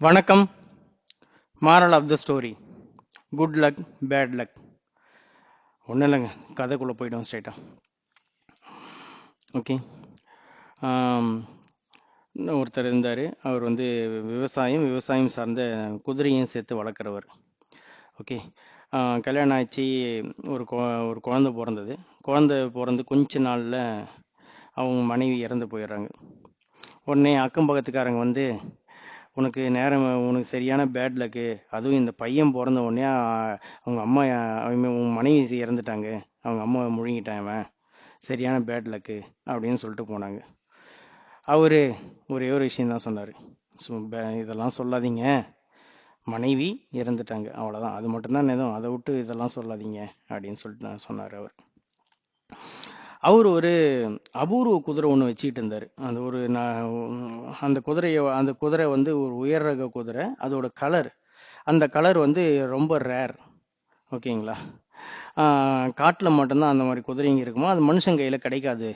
வணக்கம். Moral of the story, good luck bad luck. ஒன்றும் இல்லைங்க, கதைக்குள்ளே போய்டும் ஸ்ட்ரைட்டாக. ஓகே. இன்னும் ஒருத்தர் இருந்தார். அவர் வந்து விவசாயம் சார்ந்த குதிரையும் சேர்த்து வளர்க்குறவர். ஓகே. கல்யாணம் ஆச்சு. ஒரு குழந்தை பிறந்தது. குழந்தை பிறந்து கொஞ்ச நாளில் அவங்க மனைவி இறந்து போயிடுறாங்க. உடனே அக்கம் பக்கத்துக்காரங்க வந்து, உனக்கு சரியான பேட் லக்கு, அதுவும் இந்த பையன் பிறந்த உடனே அவங்க அம்மா உன் மனைவி இறந்துட்டாங்க, அவங்க அம்மாவை முழுங்கிட்டான், அவன் சரியான பேட் லக்கு அப்படின்னு சொல்லிட்டு போனாங்க. அவரு ஒரே ஒரு விஷயந்தான் சொன்னார். இதெல்லாம் சொல்லாதீங்க, மனைவி இறந்துட்டாங்க, அவ்வளோதான், அது மட்டும்தான் எதுவும், அதை விட்டு இதெல்லாம் சொல்லாதீங்க அப்படின்னு சொல்லிட்டு சொன்னார். அவர் ஒரு அபூர்வ குதிரை ஒன்று வச்சுக்கிட்டு இருந்தார். அந்த குதிரை வந்து ஒரு உயர் ரக குதிரை. அந்த கலர் வந்து ரொம்ப ரேர். ஓகேங்களா. காட்டில் மட்டும்தான் அந்த மாதிரி குதிரைங்க இருக்குமா, அது மனுஷன் கையில் கிடைக்காது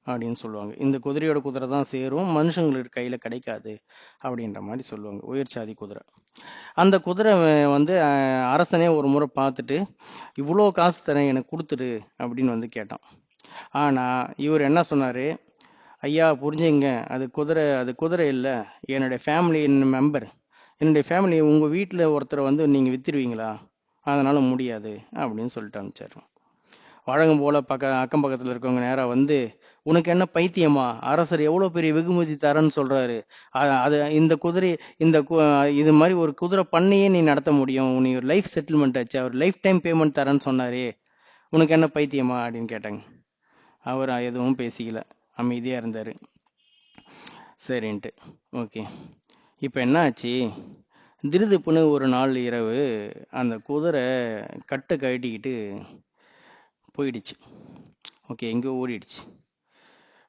அப்படின்னு சொல்லுவாங்க. இந்த குதிரை தான் சேரும், மனுஷங்களுக்கு கையில் கிடைக்காது அப்படின்ற மாதிரி சொல்லுவாங்க. உயர் சாதி குதிரை. அந்த குதிரை வந்து அரசனே ஒரு முறை பார்த்துட்டு, இவ்வளோ காசு தரேன், எனக்கு கொடுத்துடு அப்படின்னு வந்து கேட்டான். ஆனால் இவர் என்ன சொன்னார், ஐயா புரிஞ்சுங்க, அது குதிரை இல்லை, என்னுடைய ஃபேமிலி மெம்பர், என்னுடைய ஃபேமிலி, உங்கள் வீட்டில் ஒருத்தரை வந்து நீங்கள் விற்றுருவீங்களா, அதனால் முடியாது அப்படின்னு சொல்லிட்டு அனுப்பிச்சார். வழங்கும் போல் அக்கம் பக்கத்தில் இருக்கவங்க நேராக வந்து, உனக்கு என்ன பைத்தியமா, அரசர் எவ்வளோ பெரிய வெகுமதி தரேன்னு சொல்கிறாரு, அது இந்த குதிரை இது மாதிரி ஒரு குதிரை பண்ணையே நீ நடத்த முடியும், நீ ஒரு லைஃப் செட்டில்மெண்ட் ஆச்சு, அவர் லைஃப் டைம் பேமெண்ட் தரேன்னு சொன்னாரே, உனக்கு என்ன பைத்தியமா அப்படின்னு கேட்டாங்க. அவர் எதுவும் பேசிக்கல, அமைதியாக இருந்தார். சரின்ட்டு ஓகே. இப்போ என்ன ஆச்சு, திருதுப்புன்னு ஒரு நாள் இரவு அந்த குதிரை கட்டை கழட்டிக்கிட்டு போயிடுச்சு. ஓகே, எங்கேயோ ஓடிடுச்சு.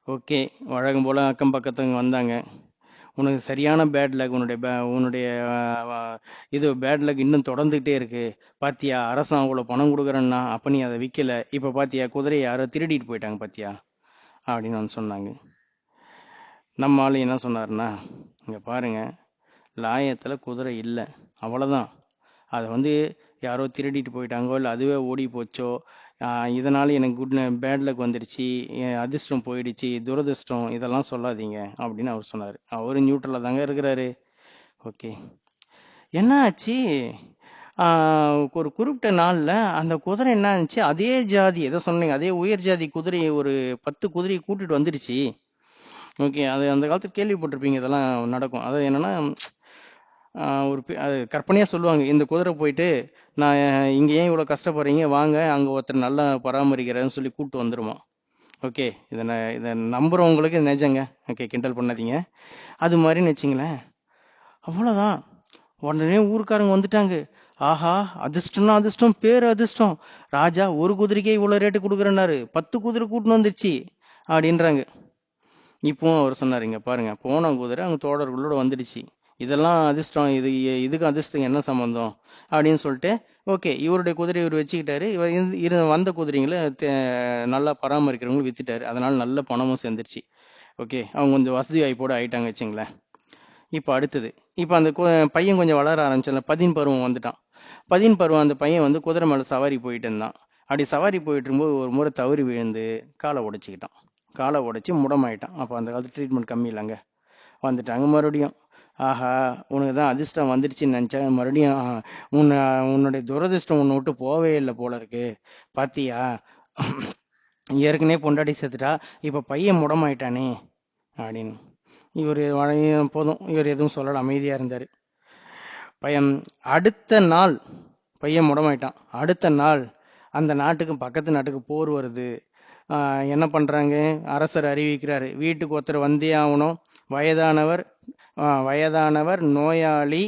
ஓகே, வழக்கம் போல் அக்கம் பக்கத்துங்க வந்தாங்க. உனக்கு சரியான பேட் லக், உன்னுடைய இது பேட் லக் இன்னும் தொடர்ந்துகிட்டே இருக்கு, பாத்தியா, அரசாங்கம் அவ்வளோ பணம் கொடுக்குறேன்னா அப்போ நீ அதை விற்கல, இப்போ பாத்தியா குதிரையை யாரோ திருடிட்டு போயிட்டாங்க பாத்தியா அப்படின்னு வந்து சொன்னாங்க. நம்ம ஆள் என்ன சொன்னார்னா, இங்கே பாருங்க, லாயத்தில் குதிரை இல்லை, அவ்வளோதான், அதை வந்து யாரோ திருடிட்டு போயிட்டாங்கோ, இல்லை அதுவே ஓடி போச்சோ, இதனால் எனக்கு பேட் லக் வந்துடுச்சு, என் அதிர்ஷ்டம் போயிடுச்சு, துரதிர்ஷ்டம், இதெல்லாம் சொல்லாதீங்க அப்படின்னு அவர் சொன்னார். அவர் நியூட்ரலாக தாங்க இருக்கிறாரு. ஓகே. என்ன ஆச்சு, ஒரு குறிப்பிட்ட நாளில் அந்த குதிரை என்ன ஆச்சு, அதே ஜாதி எதை சொன்னீங்க, அதே உயர் ஜாதி குதிரையை ஒரு 10 குதிரையை கூட்டிட்டு வந்துடுச்சு. ஓகே, அது அந்த காலத்தில் கேள்விப்பட்டிருப்பீங்க, இதெல்லாம் நடக்கும். அது என்னன்னா, அது கற்பனையாக சொல்லுவாங்க, இந்த குதிரை போயிட்டு, நான் இங்கே ஏன் இவ்வளோ கஷ்டப்படுறீங்க, வாங்க அங்கே ஒருத்தர் நல்லா பராமரிக்கிறேன்னு சொல்லி கூப்பிட்டு வந்துடுமா. ஓகே, இதை நம்புறவங்களுக்கு நிஜங்க. ஓகே, கிண்டல் பண்ணாதீங்க. அது மாதிரின்னு வச்சிங்களேன், அவ்வளோதான், உடனே ஊருக்காரங்க வந்துட்டாங்க. ஆஹா, அதிர்ஷ்டம்னா அதிர்ஷ்டம், பேர் அதிர்ஷ்டம், ராஜா ஒரு குதிரைக்கே இவ்வளோ ரேட்டு கொடுக்குறேன்னாரு, 10 குதிரை கூட்டின்னு வந்துருச்சு அப்படின்றாங்க. இப்போவும் அவர் சொன்னார், இங்கே பாருங்க, போன குதிரை அவங்க தோழர்களோட வந்துடுச்சு, இதெல்லாம் அதிர்ஷ்டம், இதுக்கு அதிர்ஷ்டம் என்ன சம்மந்தம் அப்படின்னு சொல்லிட்டு, ஓகே, இவருடைய குதிரை இவர் வச்சுக்கிட்டாரு. இவர் வந்த குதிரைங்களை நல்லா பராமரிக்கிறவங்களும் வித்துட்டாரு. அதனால நல்ல பணமும் சேர்ந்துருச்சு. ஓகே, அவங்க கொஞ்சம் வசதி வாய்ப்போடு ஆயிட்டாங்க வச்சுங்களேன். இப்போ அடுத்தது, இப்போ அந்த பையன் கொஞ்சம் வளர ஆரம்பிச்சால, 10 பருவம் வந்துட்டான். 10 பருவம் அந்த பையன் வந்து குதிரை மேலே சவாரி போயிட்டு இருந்தான். அப்படி சவாரி போயிட்டு இருக்கும்போது ஒரு முறை தவறி விழுந்து காலை உடைச்சிக்கிட்டான். காலை உடைச்சி முடமாயிட்டான். அப்போ அந்த காலத்து ட்ரீட்மெண்ட் கம்மி இல்லைங்க. வந்துட்டாங்க மறுபடியும். ஆஹா, உனக்கு தான் அதிர்ஷ்டம் வந்துடுச்சுன்னு நினச்சேன், மறுபடியும் உன்னுடைய துரதிர்ஷ்டம் உன்னை விட்டு போவே இல்லை போல இருக்கு, பாத்தியா, ஏற்கனவே பொண்டாட்டி சேர்த்துட்டா, இப்போ பையன் முடமாயிட்டானே அப்படின்னு. இவர் போதும், இவர் எதுவும் சொல்லல, அமைதியாக இருந்தார். அடுத்த நாள் பையன் முடமாயிட்டான். அடுத்த நாள் அந்த நாட்டுக்கு, பக்கத்து நாட்டுக்கு போர் வருது. என்ன பண்ணுறாங்க, அரசர் அறிவிக்கிறாரு, வீட்டுக்கு ஒருத்தர் வந்தே ஆகணும், வயதானவர், நோயாளி,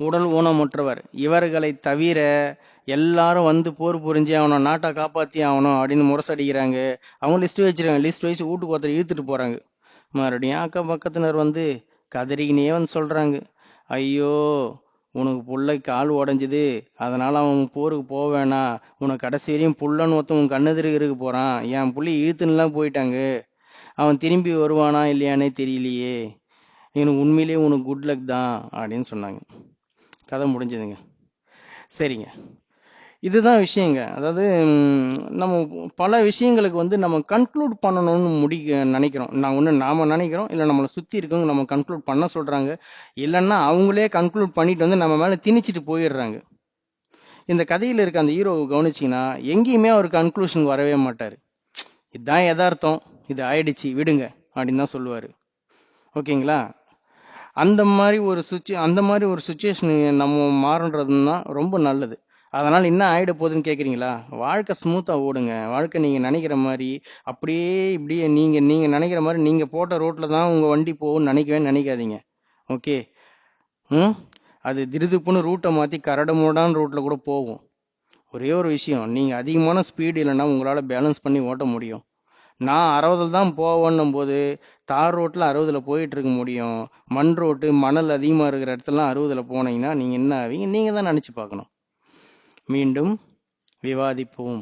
உடல் ஊனமுற்றவர், இவர்களை தவிர எல்லாரும் வந்து போர் புரிஞ்சே ஆகணும், நாட்டை காப்பாற்றி ஆகணும் அப்படின்னு முரசடிக்கிறாங்க. அவங்க லிஸ்ட் வச்சிருக்காங்க, லிஸ்ட் வச்சு வீட்டுக்கு ஒருத்தர் இழுத்துட்டு போகிறாங்க. மறுபடியும் அக்கம் பக்கத்தினர் வந்து கதறிக்கினே வந்து சொல்கிறாங்க, ஐயோ, உனக்கு புள்ளை கால் உடஞ்சிது, அதனால் அவன் போருக்கு போக வேணாம், உனக்கு கடைசி வரையும் புள்ளன்னு ஒருத்தன் உன் கண்ணெதிருக்கு இருக்க போகிறான், என் புள்ளி இழுத்துன்னுலாம் போயிட்டாங்க, அவன் திரும்பி வருவானா இல்லையானே தெரியலையே, எனக்கு உண்மையிலேயே உனக்கு குட் லக் தான் அப்படின்னு சொன்னாங்க. கதை முடிஞ்சதுங்க. சரிங்க, இதுதான் விஷயங்க. அதாவது நம்ம பல விஷயங்களுக்கு வந்து நம்ம கன்க்ளூட் பண்ணணும்னு நினைக்கிறோம். நாம நினைக்கிறோம், இல்லை நம்மளை சுற்றி இருக்கவங்க நம்ம கன்க்ளூட் பண்ண சொல்கிறாங்க, இல்லைன்னா அவங்களே கன்க்ளூட் பண்ணிட்டு வந்து நம்ம மேலே திணிச்சிட்டு போயிடுறாங்க. இந்த கதையில் இருக்க அந்த ஹீரோவை கவனிச்சிங்கன்னா எங்கேயுமே அவர் கன்க்ளூஷனுக்கு வரவே மாட்டார். இதுதான் யதார்த்தம், இது ஆயிடுச்சு விடுங்க அப்படின்னு தான் சொல்லுவார். ஓகேங்களா? அந்த மாதிரி ஒரு சுச்சுவேஷன் நம்ம மாறுன்றதுன்னா ரொம்ப நல்லது. அதனால் என்ன ஆகிட போகுதுன்னு கேட்குறீங்களா? வாழ்க்கை ஸ்மூத்தாக ஓடுங்க. வாழ்க்கை நீங்கள் நினைக்கிற மாதிரி அப்படியே இப்படியே நீங்கள் நினைக்கிற மாதிரி நீங்கள் போட்ட ரோட்டில் தான் உங்கள் வண்டி போகும்னு நினைக்காதீங்க. ஓகே? ம் அது திருதுப்புன்னு ரூட்டை மாற்றி கரடுமுரடான ரூட்டில் கூட போகும். ஒரே ஒரு விஷயம், நீங்கள் அதிகமான ஸ்பீடு இல்லைன்னா உங்களால் பேலன்ஸ் பண்ணி ஓட்ட முடியும். நான் 60 தான் போவேன்னும் போது தார் ரோட்டில் 60 போயிட்டு இருக்க முடியும். மண் ரோட்டு மணல் அதிகமாக இருக்கிற இடத்துலலாம் 60 போனீங்கன்னா நீங்கள் என்ன ஆவீங்க? நீங்கள் தான் நினச்சி பார்க்கணும். மீண்டும் விவாதிப்போம்.